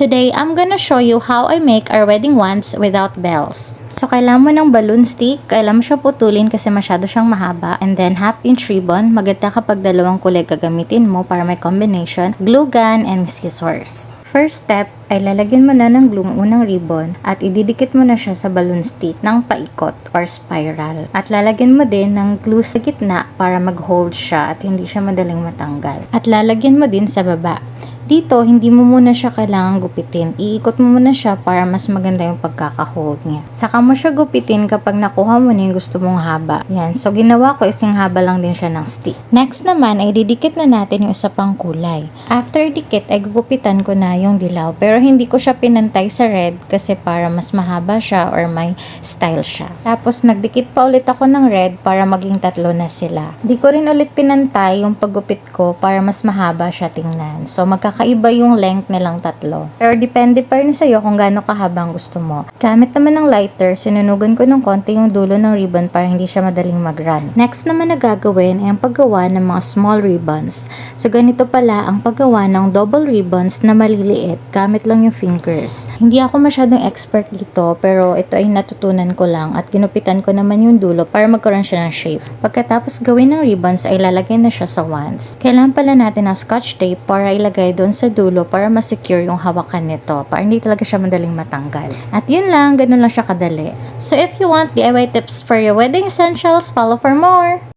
Today, I'm gonna show you how I make our wedding wands without bells. So, kailangan mo ng balloon stick, kailangan mo siya putulin kasi masyado siyang mahaba, and then half-inch ribbon, maganda kapag dalawang kulay gagamitin mo para may combination, glue gun, and scissors. First step ay lalagyan mo na ng glue ang unang ribbon at ididikit mo na siya sa balloon stick ng paikot or spiral. At lalagyan mo din ng glue sa gitna para mag-hold siya at hindi siya madaling matanggal. At lalagyan mo din sa baba. Dito, hindi mo muna siya kailangang gupitin. Iikot mo muna siya para mas maganda yung pagkaka-hold niya. Saka mo siya gupitin kapag nakuha mo na yung gusto mong haba. Yan. So, ginawa ko isang haba lang din siya ng stick. Next naman, ay didikit na natin yung isa pang kulay. After dikit, ay gugupitan ko na yung dilaw. Pero hindi ko siya pinantay sa red kasi para mas mahaba siya or may style siya. Tapos, nagdikit pa ulit ako ng red para maging tatlo na sila. Di ko rin ulit pinantay yung paggupit ko para mas mahaba siya tingnan. So, magkakaiba yung length nilang tatlo. Pero depende pa rin sa'yo kung gaano kahabang gusto mo. Gamit naman ng lighter, sinunugan ko ng konti yung dulo ng ribbon para hindi siya madaling mag-run. Next naman na gagawin ay ang paggawa ng mga small ribbons. So ganito pala ang paggawa ng double ribbons na maliliit gamit lang yung fingers. Hindi ako masyadong expert dito pero ito ay natutunan ko lang at ginupitan ko naman yung dulo para magkaroon siya ng shape. Pagkatapos gawin ng ribbons ay lalagay na siya sa wands. Kailangan pala natin ng scotch tape para ilagay doon sa dulo para ma-secure yung hawakan nito para hindi talaga siya madaling matanggal. At yun lang, ganun lang siya kadali. So if you want DIY tips for your wedding essentials, follow for more!